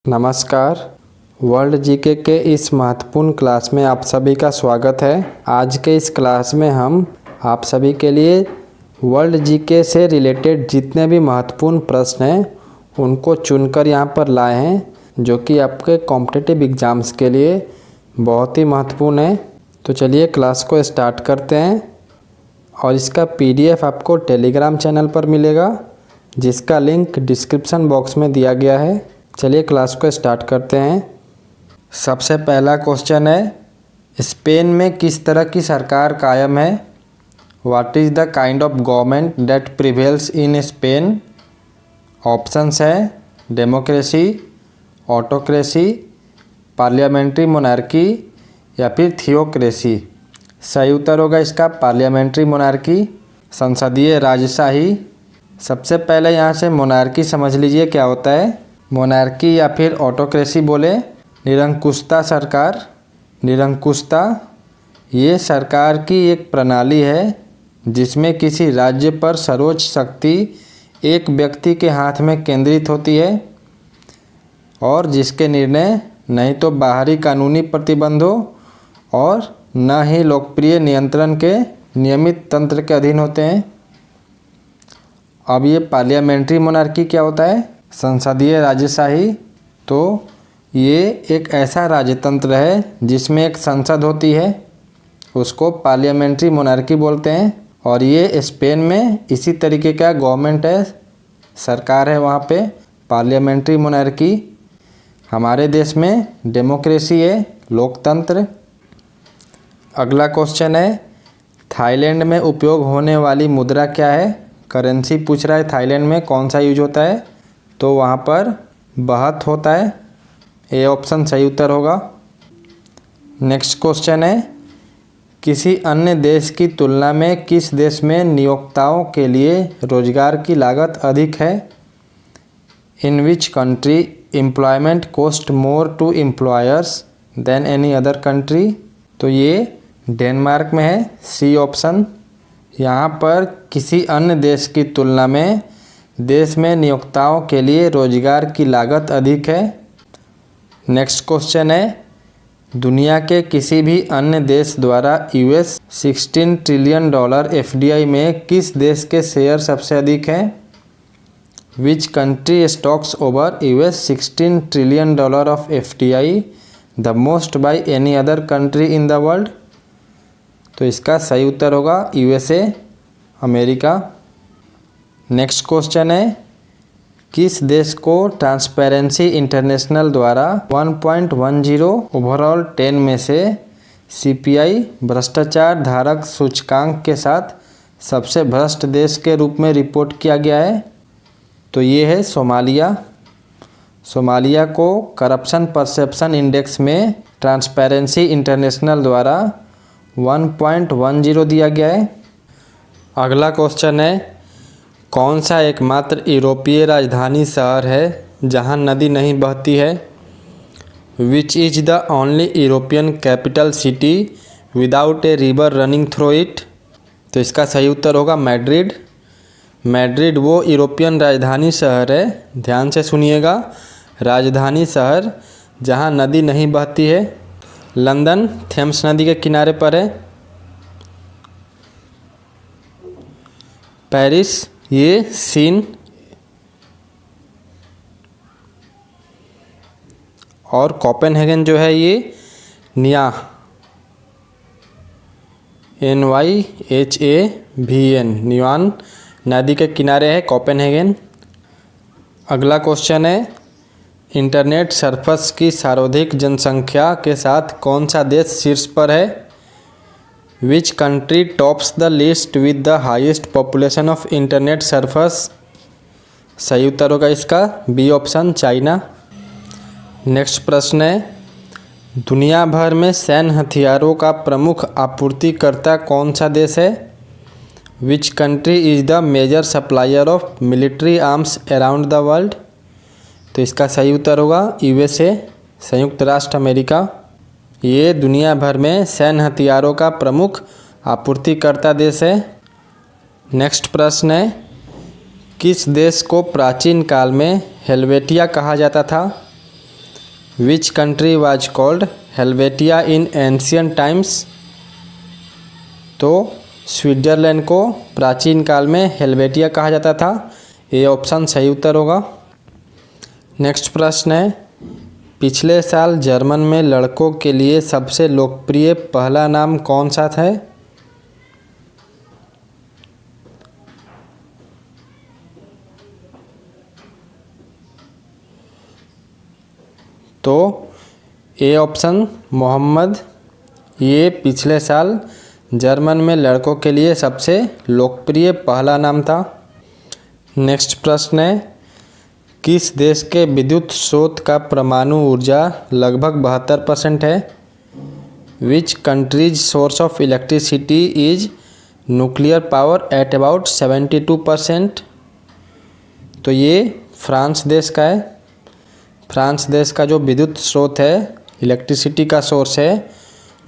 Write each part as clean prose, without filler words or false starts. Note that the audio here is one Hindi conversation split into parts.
नमस्कार। वर्ल्ड जीके के इस महत्वपूर्ण क्लास में आप सभी का स्वागत है। आज के इस क्लास में हम आप सभी के लिए वर्ल्ड जीके से रिलेटेड जितने भी महत्वपूर्ण प्रश्न हैं उनको चुनकर यहाँ पर लाए हैं, जो कि आपके कॉम्पिटिटिव एग्ज़ाम्स के लिए बहुत ही महत्वपूर्ण है। तो चलिए क्लास को स्टार्ट करते हैं। और इसका PDF आपको टेलीग्राम चैनल पर मिलेगा, जिसका लिंक डिस्क्रिप्शन बॉक्स में दिया गया है। चलिए क्लास को स्टार्ट करते हैं। सबसे पहला क्वेश्चन है, स्पेन में किस तरह की सरकार कायम है? What is the kind of government that prevails in Spain? Options है डेमोक्रेसी, ऑटोक्रेसी, पार्लियामेंट्री मोनार्की या फिर थियोक्रेसी। सही उत्तर होगा इसका पार्लियामेंट्री मोनार्की, संसदीय राजशाही। सबसे पहले यहाँ से मोनार्की समझ लीजिए क्या होता है। मोनार्की या फिर ऑटोक्रेसी बोले निरंकुशता सरकार। निरंकुशता ये सरकार की एक प्रणाली है जिसमें किसी राज्य पर सर्वोच्च शक्ति एक व्यक्ति के हाथ में केंद्रित होती है और जिसके निर्णय नहीं तो बाहरी कानूनी प्रतिबंधों और न ही लोकप्रिय नियंत्रण के नियमित तंत्र के अधीन होते हैं। अब ये पार्लियामेंट्री मोनार्की क्या होता है? संसदीय राजशाही। तो ये एक ऐसा राजतंत्र है जिसमें एक संसद होती है, उसको पार्लियामेंट्री मोनार्की बोलते हैं। और ये स्पेन में इसी तरीके का गवर्नमेंट है, सरकार है वहाँ पे पार्लियामेंट्री मोनार्की। हमारे देश में डेमोक्रेसी है, लोकतंत्र। अगला क्वेश्चन है, थाईलैंड में उपयोग होने वाली मुद्रा क्या है? करेंसी पूछ रहा है, थाईलैंड में कौन सा यूज होता है? तो वहाँ पर बाहत होता है। ए ऑप्शन सही उत्तर होगा। नेक्स्ट क्वेश्चन है, किसी अन्य देश की तुलना में किस देश में नियोक्ताओं के लिए रोजगार की लागत अधिक है? In which country employment cost more to employers than any other country? तो ये डेनमार्क में है, सी ऑप्शन। यहाँ पर किसी अन्य देश की तुलना में देश में नियोक्ताओं के लिए रोजगार की लागत अधिक है। नेक्स्ट क्वेश्चन है, दुनिया के किसी भी अन्य देश द्वारा $16 ट्रिलियन FDI में किस देश के शेयर सबसे अधिक हैं? Which country stocks over $16 trillion of FDI the most by any other country in the world? तो इसका सही उत्तर होगा USA, अमेरिका। नेक्स्ट क्वेश्चन है, किस देश को ट्रांसपेरेंसी इंटरनेशनल द्वारा 1.10 ओवरऑल 10 में से CPI भ्रष्टाचार धारक सूचकांक के साथ सबसे भ्रष्ट देश के रूप में रिपोर्ट किया गया है? तो ये है सोमालिया। सोमालिया को करप्शन परसेप्शन इंडेक्स में ट्रांसपेरेंसी इंटरनेशनल द्वारा 1.10 दिया गया है। अगला क्वेश्चन है, कौन सा एकमात्र यूरोपीय राजधानी शहर है जहां नदी नहीं बहती है? Which is the only European capital city without a river running through it? तो इसका सही उत्तर होगा मैड्रिड। मैड्रिड वो यूरोपियन राजधानी शहर है, ध्यान से सुनिएगा, राजधानी शहर जहां नदी नहीं बहती है। लंदन थेम्स नदी के किनारे पर है। पेरिस ये सीन और कोपेनहेगन जो है ये निया NYHAVN न्यूआन नदी के किनारे है कोपेनहेगन। अगला क्वेश्चन है, इंटरनेट सर्फर्स की सर्वाधिक जनसंख्या के साथ कौन सा देश शीर्ष पर है? Which country tops the list with the highest population of internet surfers? सही उत्तर होगा इसका बी ऑप्शन, चाइना। नेक्स्ट प्रश्न है, दुनिया भर में सैन्य हथियारों का प्रमुख आपूर्तिकर्ता कौन सा देश है? Which country is the major supplier of military arms around the world? तो इसका सही उत्तर होगा USA, संयुक्त राष्ट्र अमेरिका। ये दुनिया भर में सैन्य हथियारों का प्रमुख आपूर्तिकर्ता देश है। नेक्स्ट प्रश्न है, किस देश को प्राचीन काल में हेलवेटिया कहा जाता था? Which country was called Helvetia in ancient times. तो स्विट्ज़रलैंड को प्राचीन काल में हेल्वेटिया कहा जाता था। ये ऑप्शन सही उत्तर होगा। नेक्स्ट प्रश्न है, पिछले साल जर्मन में लड़कों के लिए सबसे लोकप्रिय पहला नाम कौन सा था। तो ए ऑप्शन मोहम्मद, ये पिछले साल जर्मन में लड़कों के लिए सबसे लोकप्रिय पहला नाम था। नेक्स्ट प्रश्न है, किस देश के विद्युत स्रोत का परमाणु ऊर्जा लगभग 72% है। Which countries source of electricity is nuclear power at about 72%। तो ये फ्रांस देश का है। फ्रांस देश का जो विद्युत स्रोत है, इलेक्ट्रिसिटी का सोर्स है,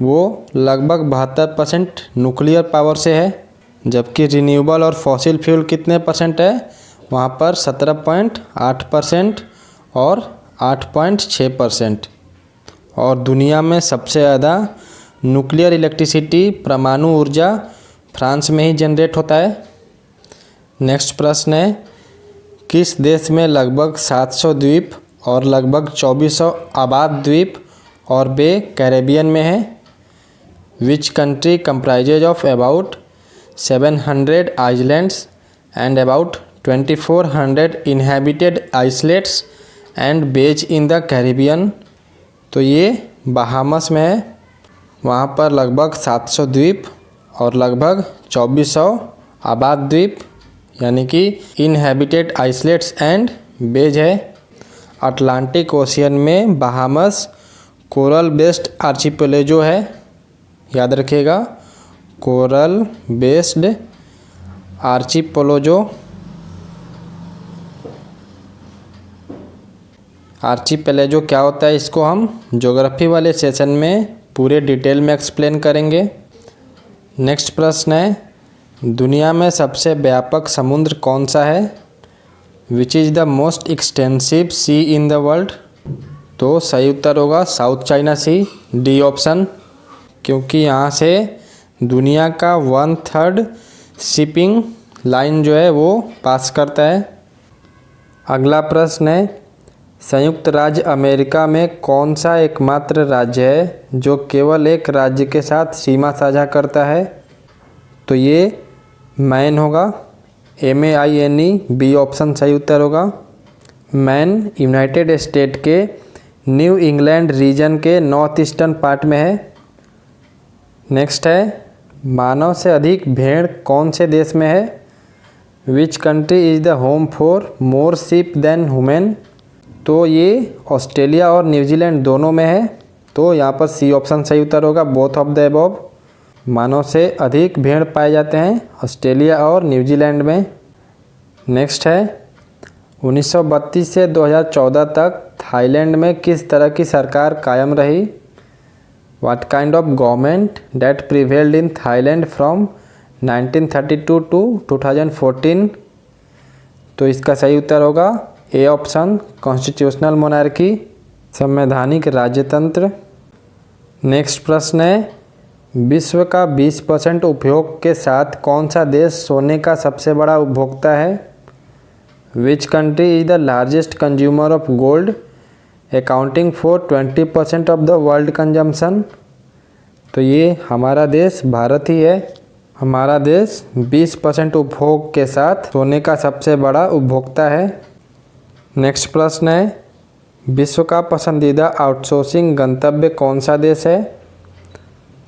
वो लगभग 72% न्यूक्लियर पावर से है, जबकि रिन्यूएबल और फॉसिल फ्यूल कितने परसेंट है, वहाँ पर 17.8% और 8.6%। और दुनिया में सबसे ज़्यादा न्यूक्लियर इलेक्ट्रिसिटी परमाणु ऊर्जा फ्रांस में ही जनरेट होता है। नेक्स्ट प्रश्न है, किस देश में लगभग 700 द्वीप और लगभग 2400 आबाद द्वीप और बे कैरेबियन में है। Which country comprises of about 700 islands and about 2400 inhabited islets and bays in the Caribbean. तो ये बहामस में है। वहाँ पर लगभग 700 द्वीप और लगभग 2400 आबाद द्वीप यानी कि इनहेबिटेड आइसलेट्स एंड बेज है। अटलांटिक ओशियन में बहामस कोरल बेस्ड आर्चिपेलागो है, याद रखिएगा, कोरल बेस्ड आर्चिपेलागो। आर्चिपेलागो क्या होता है, इसको हम ज्योग्राफी वाले सेशन में पूरे डिटेल में एक्सप्लेन करेंगे। नेक्स्ट प्रश्न है, दुनिया में सबसे व्यापक समुद्र कौन सा है। Which is the most extensive sea in the world. तो सही उत्तर होगा South China Sea, D option, क्योंकि यहाँ से दुनिया का 1/3 शिपिंग लाइन जो है वो पास करता है। अगला प्रश्न है, संयुक्त राज्य अमेरिका में कौन सा एकमात्र राज्य है जो केवल एक राज्य के साथ सीमा साझा करता है। तो ये मैन होगा, MAINE, बी ऑप्शन सही उत्तर होगा। मैन यूनाइटेड स्टेट के न्यू इंग्लैंड रीजन के नॉर्थ ईस्टर्न पार्ट में है। नेक्स्ट है, मानव से अधिक भेड़ कौन से देश में है। Which country is the home for more sheep than women. तो ये ऑस्ट्रेलिया और न्यूजीलैंड दोनों में है। तो यहाँ पर सी ऑप्शन सही उत्तर होगा, बोथ ऑफ द अबव। मानव से अधिक भेड़ पाए जाते हैं ऑस्ट्रेलिया और न्यूजीलैंड में। नेक्स्ट है, 1932 से 2014 तक थाईलैंड में किस तरह की सरकार कायम रही। What kind of government that prevailed in Thailand from 1932 to 2014। तो इसका सही उत्तर होगा ए ऑप्शन, कॉन्स्टिट्यूशनल मोनार्की, संवैधानिक राज्यतंत्र। नेक्स्ट प्रश्न है, विश्व का 20% उपभोग के साथ कौन सा देश सोने का सबसे बड़ा उपभोक्ता है। Which country is the largest consumer of gold accounting for 20% of the world consumption. तो ये हमारा देश भारत ही है। हमारा देश 20% उपभोग के साथ सोने का सबसे बड़ा उपभोक्ता है। नेक्स्ट प्रश्न है, विश्व का पसंदीदा आउटसोर्सिंग गंतव्य कौन सा देश है।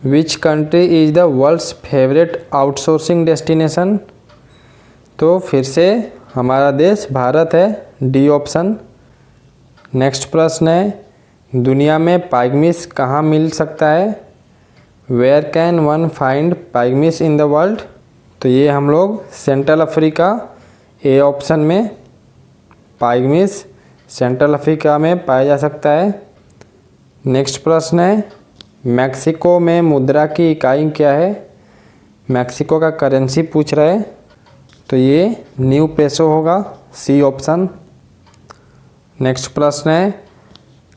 Which country is the world's favourite outsourcing destination. तो फिर से हमारा देश भारत है, डी ऑप्शन। नेक्स्ट प्रश्न है, दुनिया में पाइगमीस कहाँ मिल सकता है। Where can one find pygmies in the world. तो ये हम लोग सेंट्रल अफ्रीका, ए ऑप्शन में पाइगमीस सेंट्रल अफ्रीका में पाया जा सकता है। नेक्स्ट प्रश्न है, मैक्सिको में मुद्रा की इकाई क्या है। मैक्सिको का करेंसी पूछ रहा है, तो ये न्यू पेसो होगा, सी ऑप्शन। नेक्स्ट प्रश्न है,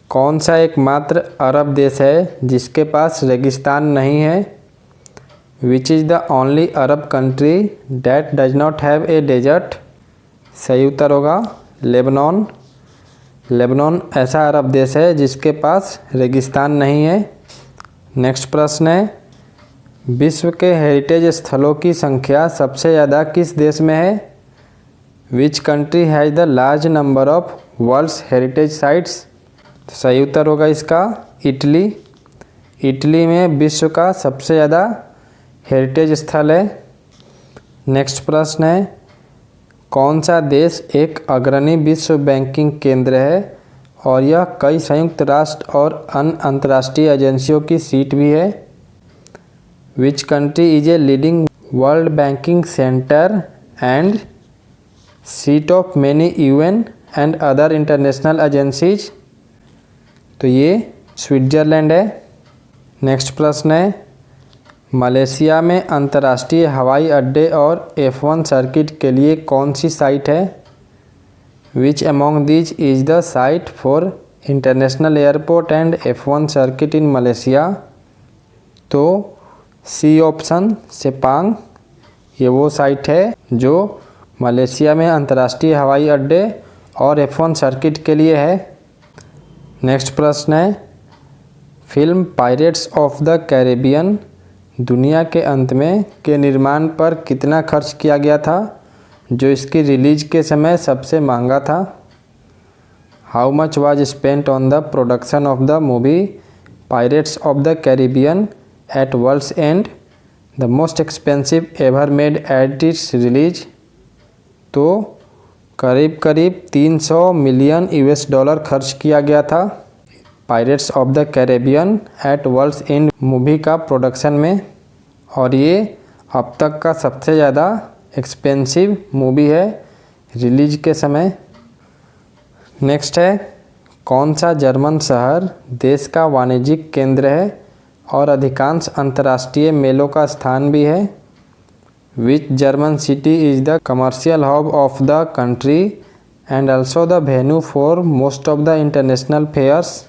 कौन सा एकमात्र अरब देश है जिसके पास रेगिस्तान नहीं है? Which is the only Arab country that does not have a desert? सही उत्तर होगा लेबनान। लेबनान ऐसा अरब देश है जिसके पास रेगिस्तान नहीं है। नेक्स्ट प्रश्न है, विश्व के हेरिटेज स्थलों की संख्या सबसे ज़्यादा किस देश में है? Which country has the large number of world's heritage sites? सही उत्तर होगा इसका इटली। इटली में विश्व का सबसे ज़्यादा हेरिटेज स्थल है। नेक्स्ट प्रश्न है, कौन सा देश एक अग्रणी विश्व बैंकिंग केंद्र है और यह कई संयुक्त राष्ट्र और अन्य अंतर्राष्ट्रीय एजेंसियों की सीट भी है? Which country is a leading world banking centre and seat of many UN and other international agencies? तो ये स्विट्ज़रलैंड है। नेक्स्ट प्रश्न है, मलेशिया में अंतर्राष्ट्रीय हवाई अड्डे और F1 सर्किट के लिए कौन सी साइट है? Which among these is the site for international airport and F1 circuit in Malaysia? तो सी ऑप्शन सेपांग ये वो साइट है जो मलेशिया में अंतर्राष्ट्रीय हवाई अड्डे और F1 सर्किट के लिए है। नेक्स्ट प्रश्न है, film pirates of the Caribbean दुनिया के अंत में के निर्माण पर कितना खर्च किया गया था जो इसकी रिलीज के समय सबसे महंगा था? How much was spent on the production of the movie Pirates of the Caribbean at World's End, the most expensive ever made at its release? तो करीब 300 मिलियन US$ खर्च किया गया था Pirates of the Caribbean at World's End movie का प्रोडक्शन में, और ये अब तक का सबसे ज़्यादा एक्सपेंसिव मूवी है रिलीज के समय। नेक्स्ट है, कौन सा जर्मन शहर देश का वाणिज्यिक केंद्र है और अधिकांश अंतर्राष्ट्रीय मेलों का स्थान भी है? Which German city is the commercial hub of the country and also the venue for most of the international fairs?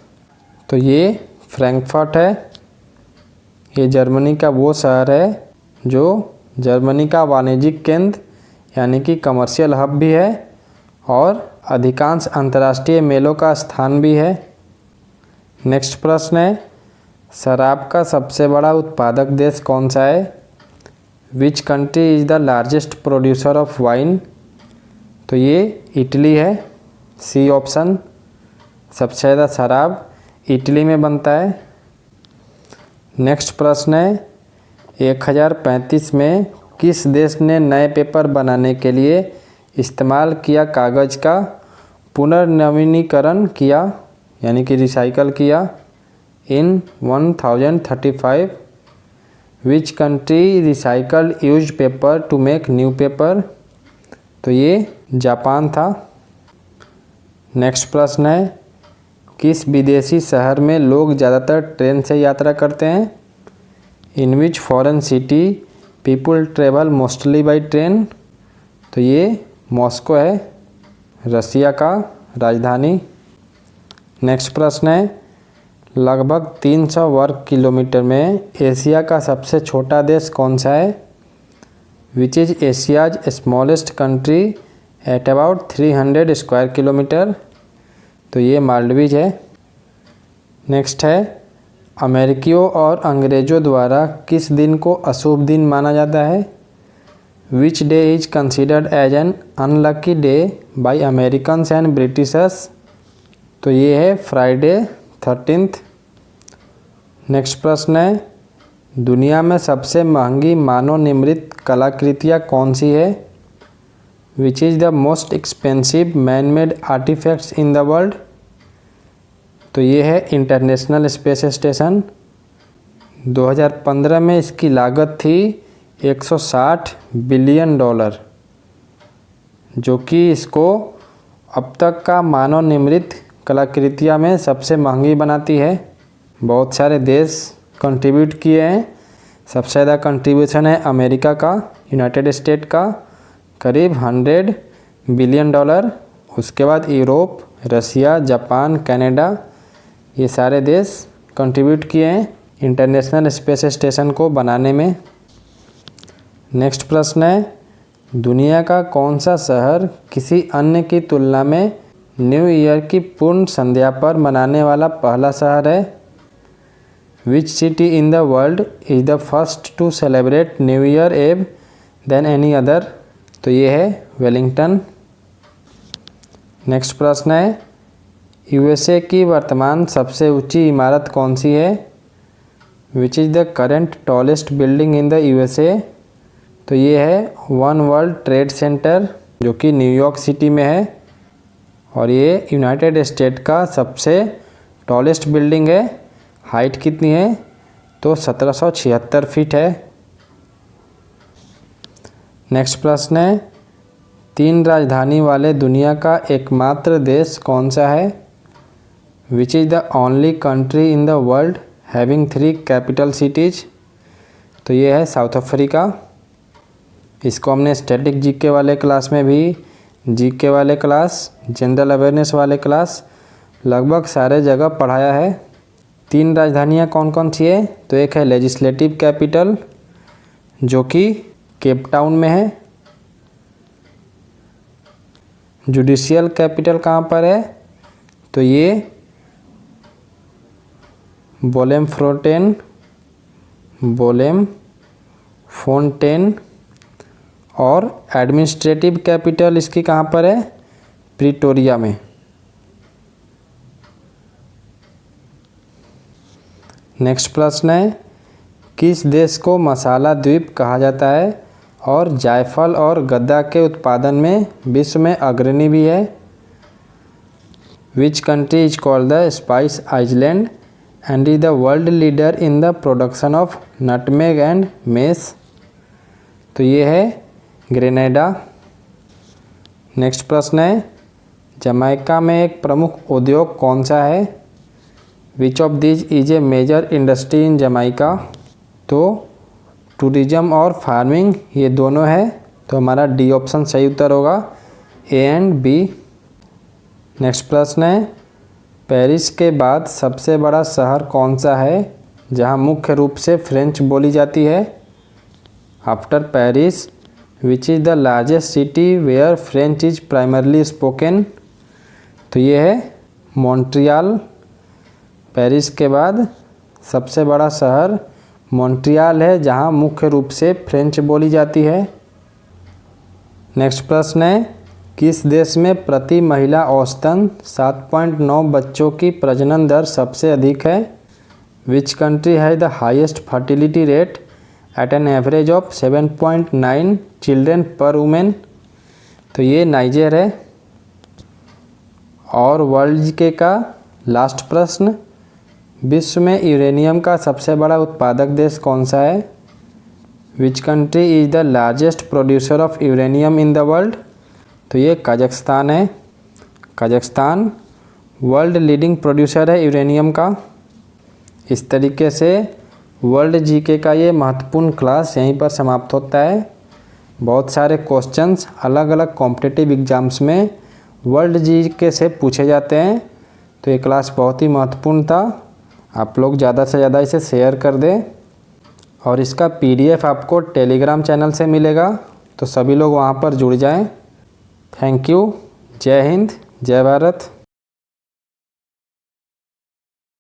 तो ये फ्रैंकफर्ट है। ये जर्मनी का वो शहर है जो जर्मनी का वाणिज्यिक केंद्र यानी कि कमर्शियल हब भी है और अधिकांश अंतर्राष्ट्रीय मेलों का स्थान भी है। नेक्स्ट प्रश्न है, शराब का सबसे बड़ा उत्पादक देश कौन सा है? Which country is the largest producer of wine? तो ये इटली है। सी ऑप्शन, सबसे ज़्यादा शराब इटली में बनता है। नेक्स्ट प्रश्न है, 1035 में किस देश ने नए पेपर बनाने के लिए इस्तेमाल किया कागज़ का पुनर्नवीनीकरण किया यानी कि रिसाइकल किया? इन 1035 which country recycled used paper two make new paper? तो ये जापान था। नेक्स्ट प्रश्न है, किस विदेशी शहर में लोग ज़्यादातर ट्रेन से यात्रा करते हैं? In which foreign city people travel mostly by train? तो ये मॉस्को है, रसिया का राजधानी। नेक्स्ट प्रश्न है, लगभग 300 वर्ग किलोमीटर में एशिया का सबसे छोटा देश कौन सा है? Which is Asia's smallest country at about 300 square kilometre? तो ये मालदीव है। नेक्स्ट है, अमेरिकियों और अंग्रेज़ों द्वारा किस दिन को अशुभ दिन माना जाता है? Which day is considered as an unlucky day by Americans and Britishers? तो ये है फ्राइडे 13th। नेक्स्ट प्रश्न है, दुनिया में सबसे महंगी मानव निर्मित कलाकृतियाँ कौन सी है? Which is the most expensive man made artifacts in the world? तो ये है इंटरनेशनल स्पेस स्टेशन। 2015 में इसकी लागत थी $160 बिलियन, जो कि इसको अब तक का मानव निर्मित कलाकृतियाँ में सबसे महंगी बनाती है। बहुत सारे देश कंट्रीब्यूट किए हैं। सबसे ज़्यादा कंट्रीब्यूशन है अमेरिका का, यूनाइटेड स्टेट का करीब $100 बिलियन। उसके बाद यूरोप, रसिया, जापान, कनाडा, ये सारे देश कंट्रीब्यूट किए हैं इंटरनेशनल स्पेस स्टेशन को बनाने में। नेक्स्ट प्रश्न है, दुनिया का कौन सा शहर किसी अन्य की तुलना में न्यू ईयर की पूर्ण संध्या पर मनाने वाला पहला शहर है? Which city in the world is the first to celebrate new year ever then any other? तो ये है वेलिंगटन। नेक्स्ट प्रश्न है, यूएसए की वर्तमान सबसे ऊंची इमारत कौन सी है? Which is the current tallest building in the USA? तो ये है वन वर्ल्ड ट्रेड सेंटर जो कि न्यूयॉर्क सिटी में है और ये यूनाइटेड स्टेट का सबसे टॉलेस्ट बिल्डिंग है। हाइट कितनी है? तो 1776 फीट है। नेक्स्ट प्रश्न है, 3 राजधानी वाले दुनिया का एकमात्र देश कौन सा है? Which is the only country in the world having 3 capital cities? तो ये है साउथ अफ्रीका। इसको हमने स्टैटिक जीके वाले क्लास में भी, जीके वाले क्लास, जनरल अवेयरनेस वाले क्लास लगभग सारे जगह पढ़ाया है। 3 राजधानियाँ कौन कौन सी है? तो एक है लेजिस्लेटिव कैपिटल जो कि केप टाउन में है। जुडिशियल कैपिटल कहाँ पर है? तो ये बोलेमफोंटेन और एडमिनिस्ट्रेटिव कैपिटल इसकी कहाँ पर है? प्रिटोरिया में। नेक्स्ट प्रश्न है, किस देश को मसाला द्वीप कहा जाता है और जायफल और गदा के उत्पादन में विश्व में अग्रणी भी है? Which country is called the spice island and is the world leader in the production of nutmeg and mess? तो ये है ग्रेनेडा। नेक्स्ट प्रश्न है, जमैका में एक प्रमुख उद्योग कौन सा है? Which of this is a major industry in Jamaica? तो टूरिज्म और फार्मिंग ये दोनों है, तो हमारा डी ऑप्शन सही उत्तर होगा, ए एंड बी। नेक्स्ट प्रश्न है, पेरिस के बाद सबसे बड़ा शहर कौन सा है जहां मुख्य रूप से फ्रेंच बोली जाती है? After Paris which is the largest city where French is primarily spoken? तो ये है मॉन्ट्रियल। पेरिस के बाद सबसे बड़ा शहर मॉन्ट्रियल है जहां मुख्य रूप से फ्रेंच बोली जाती है। नेक्स्ट प्रश्न है, किस देश में प्रति महिला औसतन 7.9 बच्चों की प्रजनन दर सबसे अधिक है? Which country has the highest fertility rate at an average of 7.9 children per women? तो ये नाइजर है। और वर्ल्ड जीके का लास्ट प्रश्न, विश्व में यूरेनियम का सबसे बड़ा उत्पादक देश कौन सा है? Which country is the largest producer of uranium in the world? तो ये कजाकिस्तान है। कजाकिस्तान वर्ल्ड लीडिंग प्रोड्यूसर है यूरेनियम का। इस तरीके से वर्ल्ड जीके का ये महत्वपूर्ण क्लास यहीं पर समाप्त होता है। बहुत सारे क्वेश्चंस अलग अलग कॉम्पिटिटिव एग्जाम्स में वर्ल्ड जीके से पूछे जाते हैं, तो ये क्लास बहुत ही महत्वपूर्ण था। आप लोग ज़्यादा से ज़्यादा इसे शेयर कर दें और इसका PDF आपको टेलीग्राम चैनल से मिलेगा, तो सभी लोग वहाँ पर जुड़ जाएं। Thank you. जय हिंद, जय भारत।